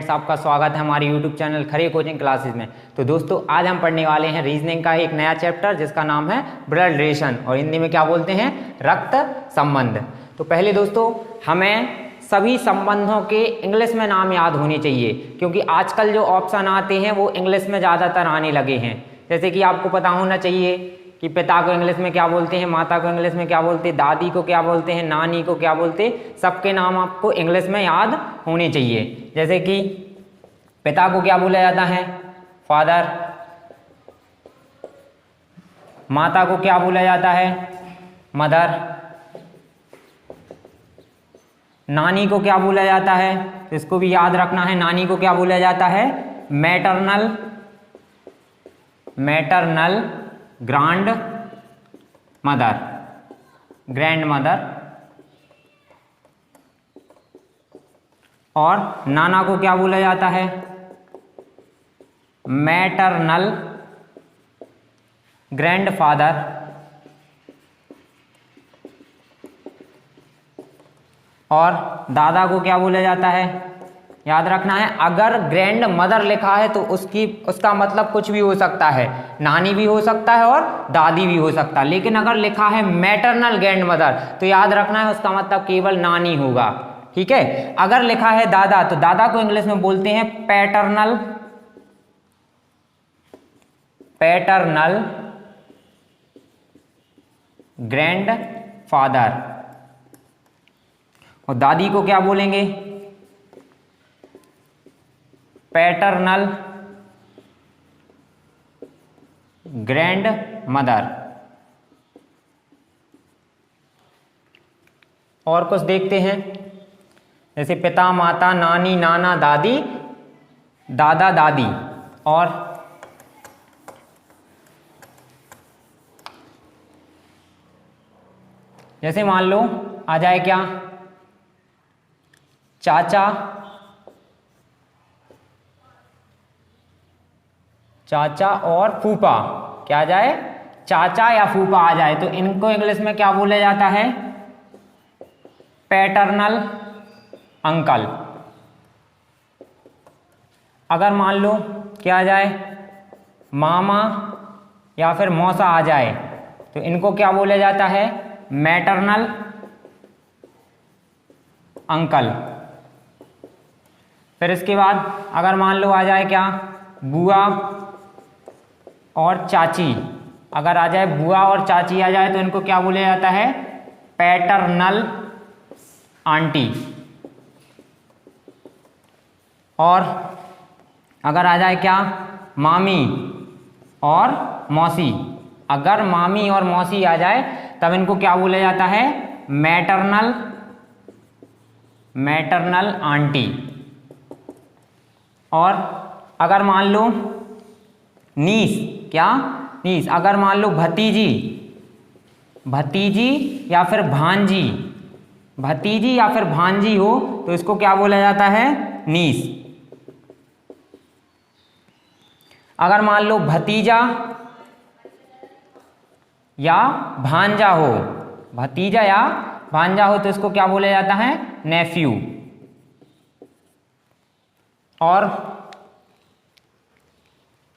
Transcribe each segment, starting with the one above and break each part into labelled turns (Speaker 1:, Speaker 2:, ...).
Speaker 1: आपका स्वागत है हमारे YouTube चैनल खरे कोचिंग क्लासेस में। तो दोस्तों आज हम पढ़ने वाले हैं रीजनिंग का एक नया चैप्टर जिसका नाम है ब्लड रिलेशन और हिंदी में क्या बोलते हैं, रक्त संबंध। तो पहले दोस्तों हमें सभी संबंधों के इंग्लिश में नाम याद होने चाहिए क्योंकि आजकल जो ऑप्शन आते हैं वो इंग्लिश में ज़्यादातर आने लगे हैं। जैसे कि आपको पता होना चाहिए कि पिता को इंग्लिश में क्या बोलते हैं, माता को इंग्लिश में क्या बोलते हैं, दादी को क्या बोलते हैं, नानी को क्या बोलते हैं, सबके नाम आपको इंग्लिश में याद होने चाहिए। जैसे कि पिता को क्या बोला जाता है, फादर। माता को क्या बोला जाता है, मदर। नानी को क्या बोला जाता है, तो इसको भी याद रखना है, नानी को क्या बोला जाता है, मैटरनल ग्रांड मदर। और नाना को क्या बोला जाता है, मैटरनल ग्रैंडफादर। और दादा को क्या बोला जाता है, याद रखना है, अगर ग्रैंड मदर लिखा है तो उसका मतलब कुछ भी हो सकता है, नानी भी हो सकता है और दादी भी हो सकता है। लेकिन अगर लिखा है मैटरनल ग्रैंड मदर तो याद रखना है उसका मतलब केवल नानी होगा, ठीक है। अगर लिखा है दादा तो दादा को इंग्लिश में बोलते हैं पैटर्नल ग्रैंड फादर। और दादी को क्या बोलेंगे, पैटर्नल ग्रैंड मदर। और कुछ देखते हैं, जैसे पिता, माता, नानी, नाना, दादी, दादा, दादी। और जैसे मान लो आ जाए क्या, चाचा और फूफा, क्या आ जाए, चाचा या फूफा आ जाए तो इनको इंग्लिश में क्या बोला जाता है, पैटर्नल अंकल। अगर मान लो क्या आ जाए, मामा या फिर मौसा आ जाए तो इनको क्या बोला जाता है, मैटरनल अंकल। फिर इसके बाद अगर मान लो आ जाए क्या, बुआ और चाची। अगर आ जाए बुआ और चाची आ जाए तो इनको क्या बोला जाता है, पैटर्नल आंटी। और अगर आ जाए क्या, मामी और मौसी। अगर मामी और मौसी आ जाए तब इनको क्या बोला जाता है, मैटरनल आंटी। और अगर मान लो नीस, क्या नीस। अगर मान लो भतीजी या फिर भांजी हो तो इसको क्या बोला जाता है, नीस। अगर मान लो भतीजा या भांजा हो तो इसको क्या बोला जाता है, नेफ्यू। और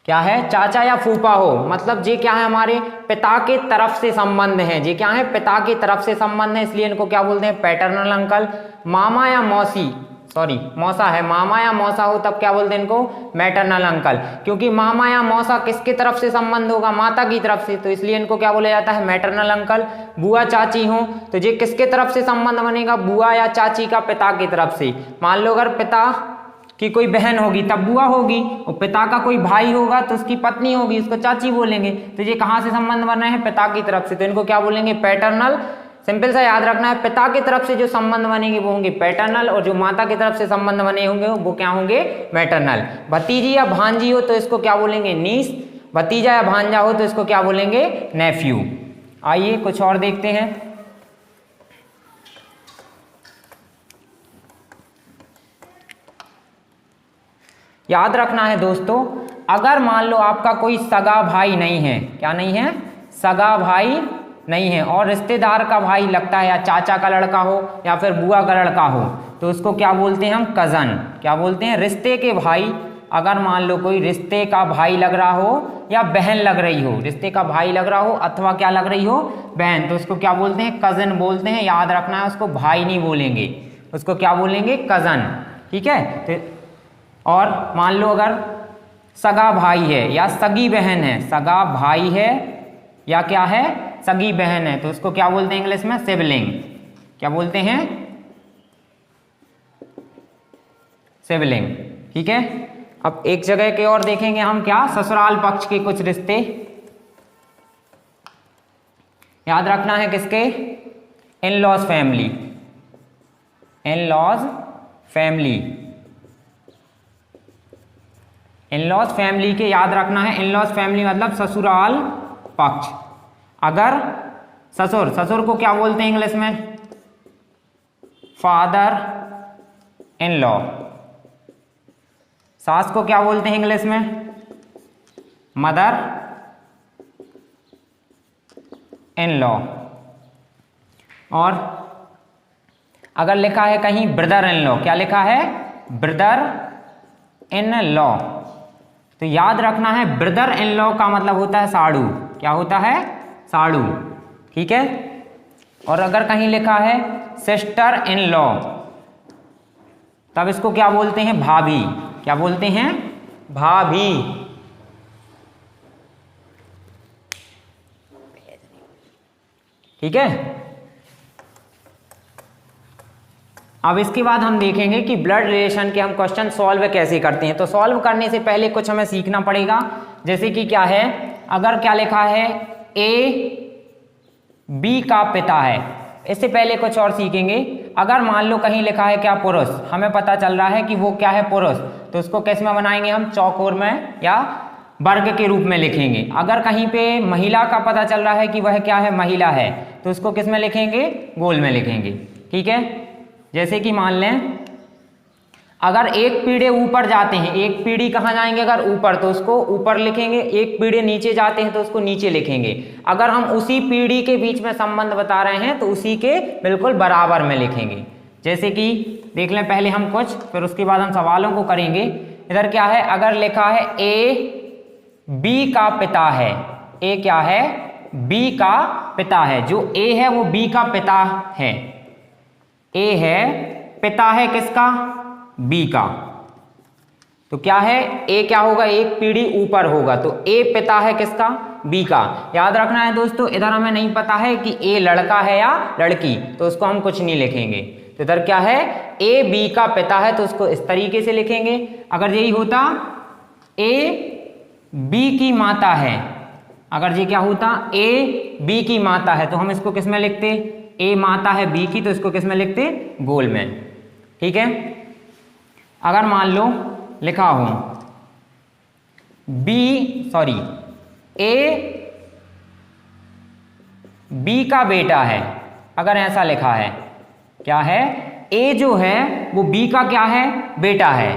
Speaker 1: क्या है, चाचा या फूफा हो, मतलब ये क्या है, हमारे पिता के तरफ से संबंध है, ये क्या है, पिता की तरफ से संबंध है, इसलिए इनको क्या बोलते हैं, पैटर्नल अंकल। मामा या मौसा है, मामा या मौसा हो तब क्या बोलते हैं इनको, मैटरनल अंकल। क्योंकि मामा या मौसा किसके तरफ से संबंध होगा, माता की तरफ से, तो इसलिए इनको क्या बोला जाता है, मैटरनल अंकल। बुआ चाची हो तो ये किसके तरफ से संबंध बनेगा, बुआ या चाची का पिता की तरफ से। मान लो अगर पिता कि कोई बहन होगी तब बुआ होगी, और पिता का कोई भाई होगा तो उसकी पत्नी होगी, उसको चाची बोलेंगे। तो ये कहाँ से संबंध बन रहे हैं, पिता की तरफ से, तो इनको क्या बोलेंगे, पैटर्नल। सिंपल सा याद रखना है, पिता की तरफ से जो संबंध बनेंगे वो होंगे पैटर्नल, और जो माता की तरफ से संबंध बने होंगे वो क्या होंगे, मैटरनल। भतीजी या भांजी हो तो इसको क्या बोलेंगे, नीस। भतीजा या भांजा हो तो इसको क्या बोलेंगे, नेफ्यू। आइए कुछ और देखते हैं। याद रखना है दोस्तों, अगर मान लो आपका कोई सगा भाई नहीं है, क्या नहीं है, सगा भाई नहीं है, और रिश्तेदार का भाई लगता है, या चाचा का लड़का हो या फिर बुआ का लड़का हो, तो उसको क्या बोलते हैं हम? कज़न। क्या बोलते हैं? रिश्ते के भाई। अगर मान लो कोई रिश्ते का भाई लग रहा हो या बहन लग रही हो, रिश्ते का भाई लग रहा हो अथवा क्या लग रही हो? बहन, तो उसको क्या बोलते हैं? कज़न बोलते हैं। याद रखना है, उसको भाई नहीं बोलेंगे, उसको क्या बोलेंगे? कज़न। ठीक है। तो और मान लो अगर सगा भाई है या सगी बहन है, सगा भाई है या क्या है? सगी बहन है, तो उसको क्या बोलते हैं इंग्लिश में? सिबलिंग। क्या बोलते हैं? सिबलिंग। ठीक है। अब एक जगह के और देखेंगे हम, क्या? ससुराल पक्ष के कुछ रिश्ते। याद रखना है किसके? In laws family. In laws family. In laws family के याद रखना है। इन लॉज फैमिली मतलब ससुराल पक्ष। अगर ससुर, ससुर को क्या बोलते हैं इंग्लिश में? Father in law. सास को क्या बोलते हैं इंग्लिश में? Mother in law. और अगर लिखा है कहीं ब्रदर इन लॉ, क्या लिखा है? Brother in law. तो याद रखना है ब्रदर इन लॉ का मतलब होता है साड़ू। क्या होता है? साड़ू। ठीक है। और अगर कहीं लिखा है सिस्टर इन लॉ, तब इसको क्या बोलते हैं? भाभी। क्या बोलते हैं? भाभी। ठीक है। अब इसके बाद हम देखेंगे कि ब्लड रिलेशन के हम क्वेश्चन सॉल्व कैसे करते हैं। तो सॉल्व करने से पहले कुछ हमें सीखना पड़ेगा, जैसे कि क्या है? अगर क्या लिखा है? ए बी का पिता है। इससे पहले कुछ और सीखेंगे। अगर मान लो कहीं लिखा है क्या? पुरुष, हमें पता चल रहा है कि वो क्या है? पुरुष, तो उसको किस में बनाएंगे हम? चौकोर में या वर्ग के रूप में लिखेंगे। अगर कहीं पे महिला का पता चल रहा है कि वह क्या है? महिला है, तो उसको किस में लिखेंगे? गोल में लिखेंगे। ठीक है। जैसे कि मान लें अगर एक पीढ़े ऊपर जाते हैं, एक पीढ़ी कहाँ जाएंगे? अगर ऊपर, तो उसको ऊपर लिखेंगे। एक पीढ़े नीचे जाते हैं तो उसको नीचे लिखेंगे। अगर हम उसी पीढ़ी के बीच में संबंध बता रहे हैं तो उसी के बिल्कुल बराबर में लिखेंगे। जैसे कि देख लें पहले हम कुछ, फिर उसके बाद हम सवालों को करेंगे। इधर क्या है? अगर लिखा है ए बी का पिता है। ए क्या है? बी का पिता है। जो ए है वो बी का पिता है। ए है, पिता है किसका? बी का। तो क्या है? ए क्या होगा? एक पीढ़ी ऊपर होगा, तो ए पिता है किसका? बी का। याद रखना है दोस्तों, इधर हमें नहीं पता है कि ए लड़का है या लड़की, तो उसको हम कुछ नहीं लिखेंगे। तो इधर क्या है? ए बी का पिता है, तो उसको इस तरीके से लिखेंगे। अगर यही होता ए बी की माता है, अगर ये क्या होता? ए बी की माता है, तो हम इसको किस में लिखते? ए माता है बी की, तो इसको किस में लिखते? गोल में। ठीक है। अगर मान लो लिखा हो ए बी का बेटा है, अगर ऐसा लिखा है, क्या है? ए जो है वो बी का क्या है? बेटा है।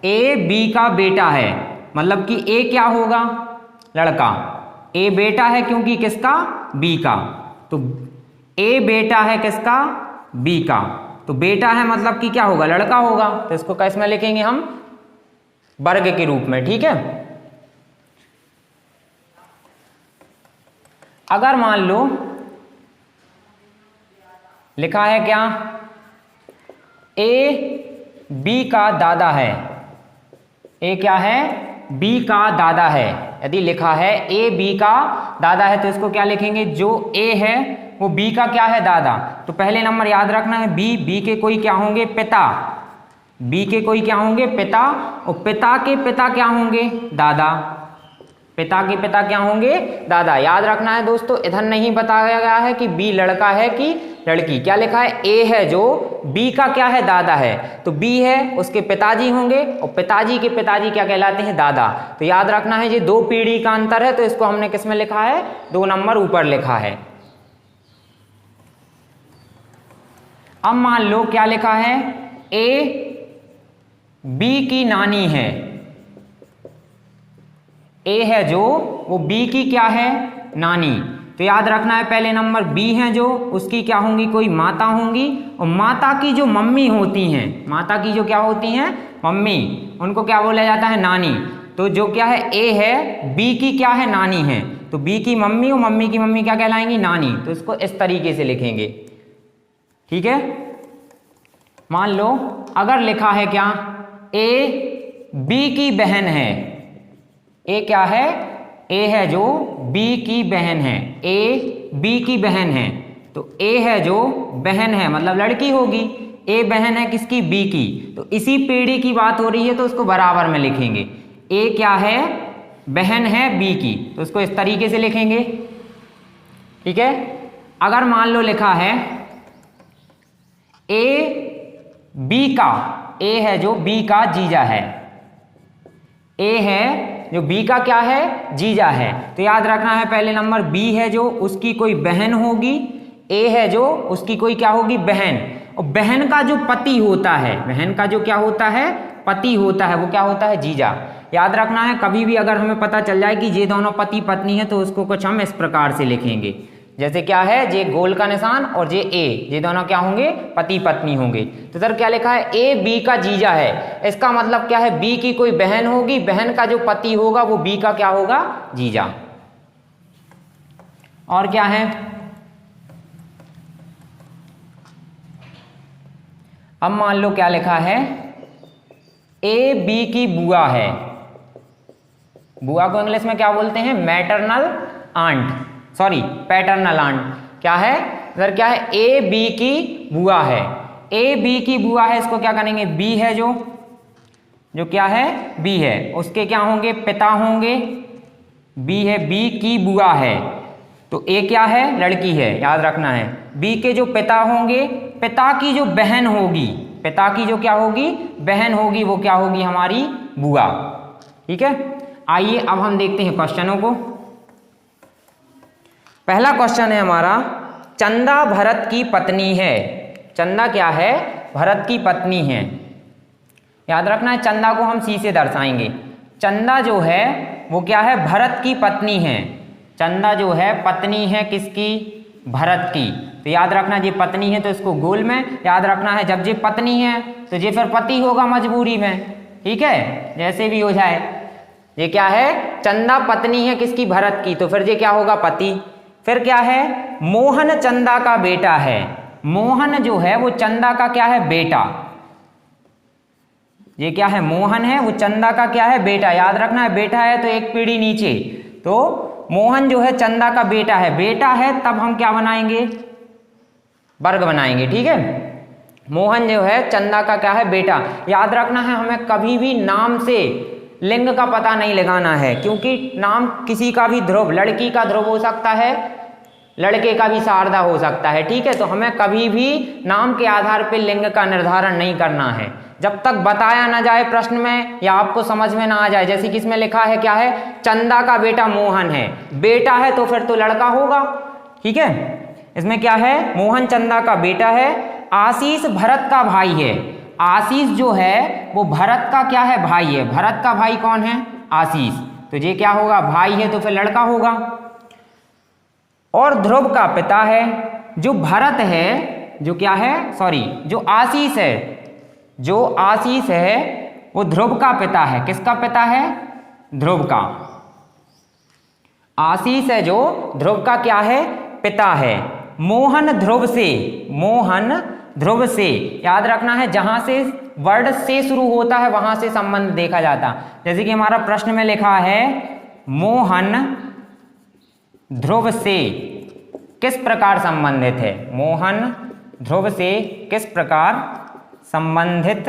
Speaker 1: ए बी का बेटा है, मतलब कि ए क्या होगा? लड़का। ए बेटा है क्योंकि किसका? बी का। तो ए बेटा है किसका? बी का। तो बेटा है मतलब कि क्या होगा? लड़का होगा, तो इसको कैसे में लिखेंगे हम? वर्ग के रूप में। ठीक है। अगर मान लो लिखा है क्या? ए बी का दादा है। ए क्या है? बी का दादा है। यदि लिखा है ए बी का दादा है, तो इसको क्या लिखेंगे? जो ए है वो बी का क्या है? दादा। तो पहले नंबर याद रखना है बी के कोई क्या होंगे? पिता। बी के कोई क्या होंगे? पिता। और पिता के पिता क्या होंगे? दादा। पिता के पिता क्या होंगे? दादा। याद रखना है दोस्तों, इधर नहीं बताया गया है कि बी लड़का है कि लड़की। क्या लिखा है? ए है जो बी का क्या है? दादा है। तो बी है, उसके पिताजी होंगे, और पिताजी के पिताजी क्या कहलाते हैं? दादा। तो याद रखना है ये दो पीढ़ी का अंतर है, तो इसको हमने किस में लिखा है? 2 नंबर ऊपर लिखा है। अब मान लो क्या लिखा है? ए बी की नानी है। ए है जो वो बी की क्या है? नानी। तो याद रखना है पहले नंबर बी है जो, उसकी क्या होंगी, कोई माता होंगी, और माता की जो मम्मी होती हैं, माता की जो क्या होती हैं, मम्मी, उनको क्या बोला जाता है, नानी। तो जो क्या है ए है, बी की क्या है, नानी है, तो बी की मम्मी और मम्मी की मम्मी क्या कहलाएंगी, नानी। तो इसको इस तरीके से लिखेंगे, ठीक है। मान लो अगर लिखा है क्या, ए बी की बहन है, ए क्या है, ए है जो बी की बहन है, ए बी की बहन है, तो ए है जो बहन है मतलब लड़की होगी, ए बहन है किसकी, बी की, तो इसी पीढ़ी की बात हो रही है तो उसको बराबर में लिखेंगे। ए क्या है, बहन है बी की, तो उसको इस तरीके से लिखेंगे, ठीक है। अगर मान लो लिखा है ए बी का, ए है जो बी का जीजा है, ए है जो बी का क्या है, जीजा है, तो याद रखना है पहले नंबर बी है जो उसकी कोई बहन होगी, ए है जो उसकी कोई क्या होगी, बहन, और बहन का जो पति होता है, बहन का जो क्या होता है, पति होता है, वो क्या होता है, जीजा। याद रखना है कभी भी अगर हमें पता चल जाए कि ये दोनों पति पत्नी है तो उसको कुछ हम इस प्रकार से लिखेंगे, जैसे क्या है, ये गोल का निशान और ये ए, ये दोनों क्या होंगे, पति पत्नी होंगे। तो सर क्या लिखा है, ए बी का जीजा है, इसका मतलब क्या है, बी की कोई बहन होगी, बहन का जो पति होगा वो बी का क्या होगा, जीजा। और क्या है, अब मान लो क्या लिखा है, ए बी की बुआ है, बुआ को इंग्लिश में क्या बोलते हैं, maternal aunt, sorry paternal aunt. क्या है सर, क्या है, ए बी की बुआ है, ए बी की बुआ है, इसको क्या करेंगे, बी है जो क्या है, बी है, उसके क्या होंगे, पिता होंगे, बी है, बी की बुआ है, तो ए क्या है, लड़की है, याद रखना है। बी के जो पिता होंगे, पिता की जो बहन होगी, पिता की जो क्या होगी, बहन होगी, वो क्या होगी, हमारी बुआ, ठीक है। आइए अब हम देखते हैं क्वेश्चनों को। पहला क्वेश्चन है हमारा, चंदा भरत की पत्नी है, चंदा क्या है, भरत की पत्नी है। याद रखना है चंदा को हम सी से दर्शाएंगे, चंदा जो है वो क्या है, भरत की पत्नी है, चंदा जो है पत्नी है किसकी, भरत की। तो याद रखना ये पत्नी है तो इसको गोल में याद रखना है, जब ये पत्नी है तो ये फिर पति होगा मजबूरी में, ठीक है, जैसे भी हो जाए। ये क्या है, चंदा पत्नी है किसकी, भरत की, तो फिर ये क्या होगा, पति। फिर क्या है, मोहन चंदा का बेटा है, मोहन जो है वो चंदा का क्या है, बेटा, ये क्या है, मोहन है वो चंदा का क्या है, बेटा। याद रखना है बेटा है तो एक पीढ़ी नीचे, तो मोहन जो है चंदा का बेटा है, बेटा है तब हम क्या बनाएंगे, वर्ग बनाएंगे, ठीक है। मोहन जो है चंदा का क्या है, बेटा। याद रखना है हमें कभी भी नाम से लिंग का पता नहीं लगाना है, क्योंकि नाम किसी का भी ध्रुव, लड़की का ध्रुव हो सकता है, लड़के का भी शारदा हो सकता है, ठीक है। तो हमें कभी भी नाम के आधार पर लिंग का निर्धारण नहीं करना है, जब तक बताया ना जाए प्रश्न में या आपको समझ में ना आ जाए। जैसे कि इसमें लिखा है क्या है, चंदा का बेटा मोहन है, बेटा है तो फिर तो लड़का होगा, ठीक है। इसमें क्या है, मोहन चंदा का बेटा है, आशीष भरत का भाई है, आशीष जो है वो भरत का क्या है, भाई है, भरत का भाई कौन है, आशीष, तो ये क्या होगा, भाई है तो फिर लड़का होगा। और ध्रुव का पिता है, जो भरत है, जो क्या है, सॉरी जो आशीष है, जो आशीष है वो ध्रुव का पिता है, किसका पिता है, ध्रुव का। आशीष है जो ध्रुव का क्या है, पिता है। मोहन ध्रुव से, मोहन ध्रुव से, याद रखना है जहां से वर्ड से शुरू होता है वहां से संबंध देखा जाता। जैसे कि हमारा प्रश्न में लिखा है, मोहन ध्रुव से किस प्रकार संबंधित है, मोहन ध्रुव से किस प्रकार संबंधित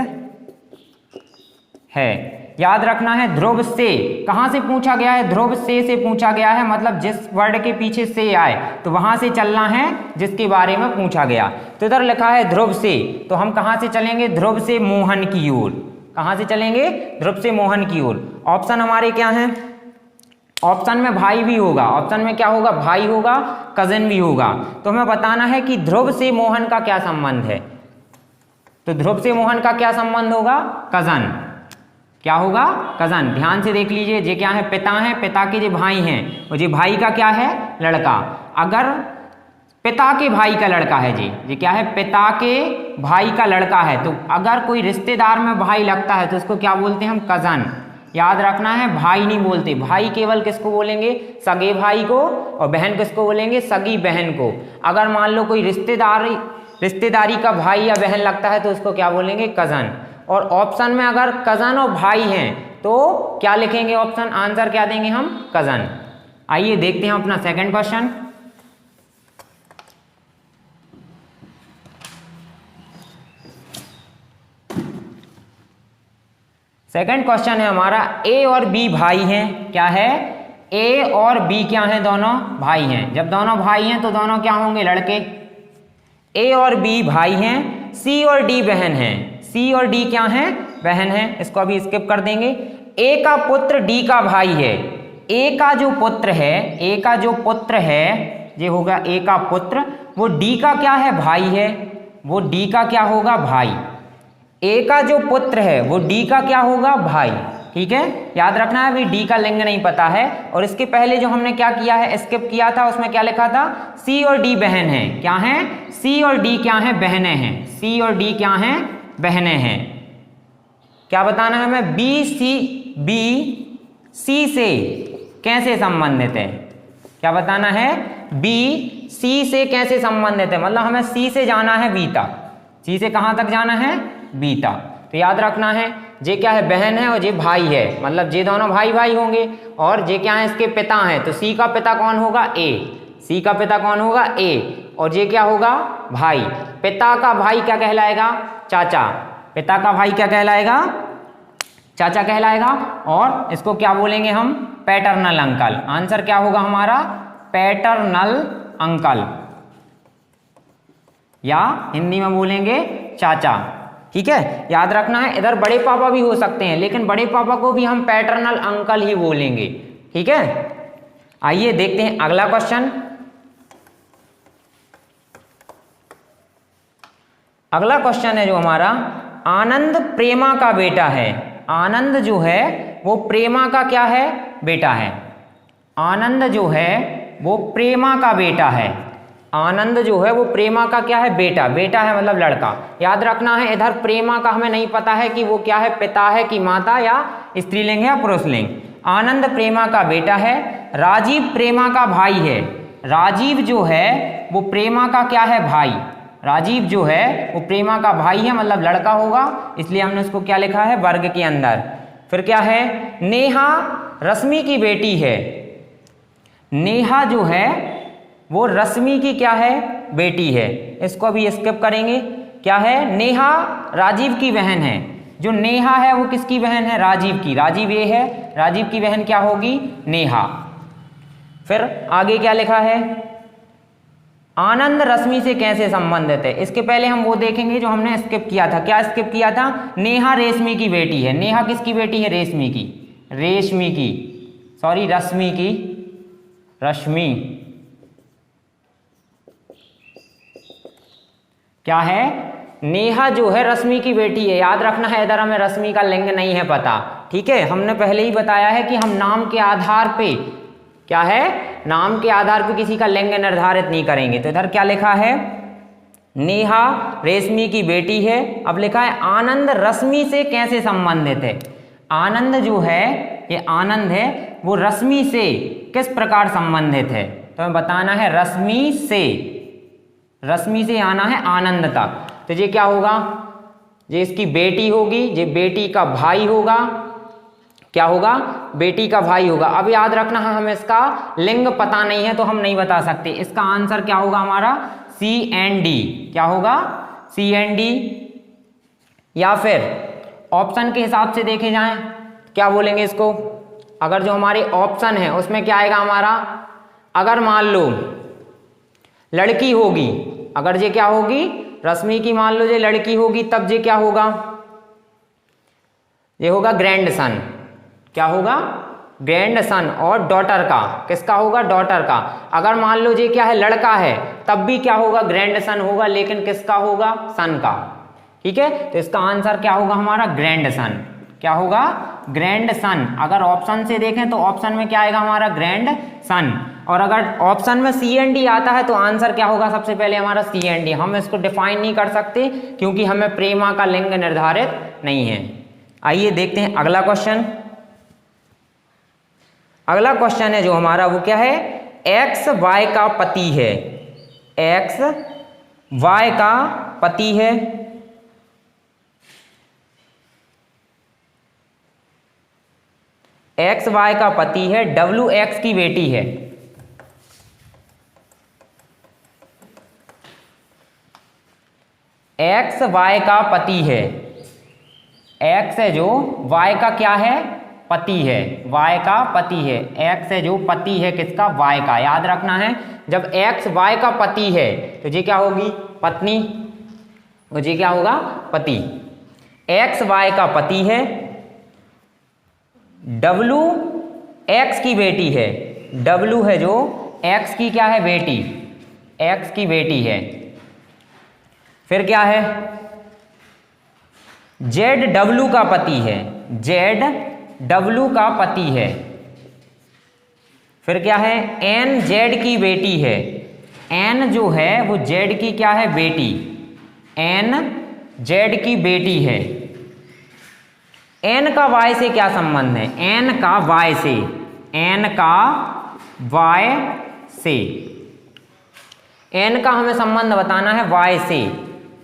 Speaker 1: है। याद रखना है ध्रुव से कहां से पूछा गया है, ध्रुव से पूछा गया है, मतलब जिस वर्ड के पीछे से आए तो वहां से चलना है जिसके बारे में पूछा गया। तो इधर लिखा है ध्रुव से, तो हम कहां से चलेंगे, ध्रुव से मोहन की ओर। कहां से चलेंगे, ध्रुव से मोहन की ओर। ऑप्शन हमारे क्या हैं, ऑप्शन में भाई भी होगा, ऑप्शन में क्या होगा, भाई होगा, कजिन भी होगा। तो हमें बताना है कि ध्रुव से मोहन का क्या संबंध है। तो ध्रुव से मोहन का क्या संबंध होगा, कजन, क्या होगा, कजन। ध्यान से देख लीजिए, ये क्या है, पिता है, पिता के जो भाई हैं और ये भाई का क्या है, लड़का। अगर पिता के भाई का लड़का है जी, ये क्या है, पिता के भाई का लड़का है, तो अगर कोई रिश्तेदार में भाई लगता है तो उसको क्या बोलते हैं हम, कजन। याद रखना है, भाई नहीं बोलते, भाई केवल किसको बोलेंगे, सगे भाई को, और बहन किसको बोलेंगे, सगी बहन को। अगर मान लो कोई रिश्तेदारी का भाई या बहन लगता है तो उसको क्या बोलेंगे, कजन। और ऑप्शन में अगर कजन और भाई हैं तो क्या लिखेंगे ऑप्शन, आंसर क्या देंगे हम, कजन। आइए देखते हैं अपना सेकंड क्वेश्चन। सेकंड क्वेश्चन है हमारा, ए और बी भाई हैं, क्या है, ए और बी क्या हैं, दोनों भाई हैं। जब दोनों भाई हैं तो दोनों क्या होंगे, लड़के। ए और बी भाई हैं, सी और डी बहन हैं, सी और डी क्या हैं, बहन हैं। इसको अभी स्किप कर देंगे। ए का पुत्र डी का भाई है, ए का जो पुत्र है, ए का जो पुत्र है ये होगा ए का पुत्र, वो डी का क्या है, भाई है, वो डी का क्या होगा, भाई। ए का जो पुत्र है वो डी का क्या होगा, भाई। ठीक है, याद रखना है, अभी डी का लिंग नहीं पता है। और इसके पहले जो हमने क्या किया है, स्किप किया था, उसमें क्या लिखा था, सी और डी बहन है, क्या है, सी और डी क्या है, बहनें हैं, सी और डी क्या हैं, बहनें हैं। क्या बताना है हमें, बी सी से कैसे संबंधित है, क्या बताना है, बी सी से कैसे संबंधित है, मतलब हमें सी से जाना है बी तक, सी से कहां तक जाना है, बी तक। तो याद रखना है, जे क्या है, बहन है, और जे भाई है, मतलब जे दोनों भाई भाई होंगे, और जे क्या है, इसके पिता हैं, तो सी का पिता कौन होगा, ए, सी का पिता कौन होगा, ए, और जे क्या होगा, भाई। पिता का भाई क्या कहलाएगा, चाचा, पिता का भाई क्या कहलाएगा, चाचा कहलाएगा। और इसको क्या बोलेंगे हम, पैटर्नल अंकल। आंसर क्या होगा हमारा, पैटर्नल अंकल, या हिंदी में बोलेंगे चाचा। ठीक है, याद रखना है, इधर बड़े पापा भी हो सकते हैं, लेकिन बड़े पापा को भी हम पैटर्नल अंकल ही बोलेंगे। ठीक है, आइए देखते हैं अगला क्वेश्चन। अगला क्वेश्चन है जो हमारा, आनंद प्रेमा का बेटा है। आनंद जो है वो प्रेमा का क्या है, बेटा है। आनंद जो है वो प्रेमा का बेटा है। आनंद जो है वो प्रेमा का क्या है, बेटा, बेटा है मतलब लड़का। याद रखना है, इधर प्रेमा का हमें नहीं पता है कि वो क्या है, पिता है कि माता, या स्त्रीलिंग है या पुरुषलिंग। आनंद प्रेमा का बेटा है। राजीव प्रेमा का भाई है। राजीव जो है वो प्रेमा का क्या है, भाई। राजीव जो है वो प्रेमा का भाई है, मतलब लड़का होगा, इसलिए हमने उसको क्या लिखा है, वर्ग के अंदर। फिर क्या है, नेहा रश्मि की बेटी है। नेहा जो है वो रश्मि की क्या है, बेटी है। इसको अभी स्किप करेंगे। क्या है, नेहा राजीव की बहन है। जो नेहा है वो किसकी बहन है, राजीव की। राजीव ये है, राजीव की बहन क्या होगी, नेहा। फिर आगे क्या लिखा है, आनंद रश्मि से कैसे संबंधित है। इसके पहले हम वो देखेंगे जो हमने स्किप किया था। क्या स्किप किया था, नेहा रेशमी की बेटी है। नेहा किसकी बेटी है, रेशमी की, रेशमी की, सॉरी रश्मि की, रश्मि क्या है, नेहा जो है रश्मि की बेटी है। याद रखना है, इधर हमें रश्मि का लिंग नहीं है पता। ठीक है, हमने पहले ही बताया है कि हम नाम के आधार पे क्या है, नाम के आधार पे किसी का लिंग निर्धारित नहीं करेंगे। तो इधर क्या लिखा है, नेहा रेशमी की बेटी है। अब लिखा है आनंद रश्मि से कैसे संबंधित है। आनंद जो है, ये आनंद है, वो रश्मि से किस प्रकार संबंधित है। तो हमें बताना है रश्मि से, रश्मि से आना है आनंद तक। तो ये क्या होगा, ये इसकी बेटी होगी, ये बेटी का भाई होगा। क्या होगा, बेटी का भाई होगा। अब याद रखना है, हमें इसका लिंग पता नहीं है तो हम नहीं बता सकते। इसका आंसर क्या होगा हमारा, सी एंड डी। क्या होगा, सी एंड डी। या फिर ऑप्शन के हिसाब से देखे जाएं, क्या बोलेंगे इसको। अगर जो हमारे ऑप्शन है उसमें क्या आएगा हमारा, अगर मान लो लड़की होगी, अगर ये क्या होगी, रश्मि की मान लो ये लड़की होगी, तब ये क्या होगा, ये होगा ग्रैंड सन। क्या होगा, ग्रैंड सन। और डॉटर का, किसका होगा, डॉटर का। अगर मान लो ये क्या है, लड़का है, तब भी क्या होगा, ग्रैंड सन होगा, लेकिन किसका होगा, सन का। ठीक है, तो इसका आंसर क्या होगा हमारा, ग्रैंड सन। क्या होगा, ग्रैंड सन। अगर ऑप्शन से देखें तो ऑप्शन में क्या आएगा हमारा, ग्रैंड सन। और अगर ऑप्शन में सी एंड डी आता है तो आंसर क्या होगा, सबसे पहले हमारा सी एंड डी। हम इसको डिफाइन नहीं कर सकते क्योंकि हमें प्रेमा का लिंग निर्धारित नहीं है। आइए देखते हैं अगला क्वेश्चन। अगला क्वेश्चन है जो हमारा वो क्या है, एक्स वाई का पति है। एक्स वाई का पति है, एक्स वाई का पति है, डब्ल्यू एक्स की बेटी है। एक्स वाई का पति है, एक्स है जो वाई का क्या है, पति है, वाई का पति है। एक्स है जो पति है किसका, वाई का। याद रखना है जब एक्स वाई का पति है तो ये क्या होगी, पत्नी, और ये क्या होगा, पति। एक्स वाई का पति है, डब्लू एक्स की बेटी है। डब्लू है जो एक्स की क्या है, बेटी, एक्स की बेटी है। फिर क्या है, जेड डब्लू का पति है, जेड डब्लू का पति है। फिर क्या है, एन जेड की बेटी है। एन जो है वो जेड की क्या है, बेटी, एन जेड की बेटी है। एन का वाई से क्या संबंध है, एन का वाई से, एन का वाई से, एन का हमें संबंध बताना है वाई से,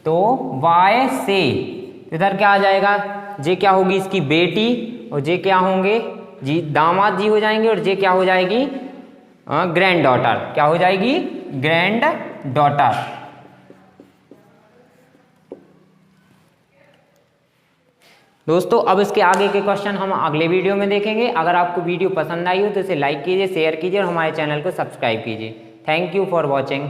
Speaker 1: तो वाई से इधर क्या आ जाएगा, जे क्या होगी इसकी बेटी, और जे क्या होंगे जी, दामाद जी हो जाएंगे, और जे क्या हो जाएगी, ग्रैंड डॉटर, क्या हो जाएगी, ग्रैंड डॉटर। दोस्तों अब इसके आगे के क्वेश्चन हम अगले वीडियो में देखेंगे। अगर आपको वीडियो पसंद आई हो तो इसे लाइक कीजिए, शेयर कीजिए और हमारे चैनल को सब्सक्राइब कीजिए। Thank you for watching.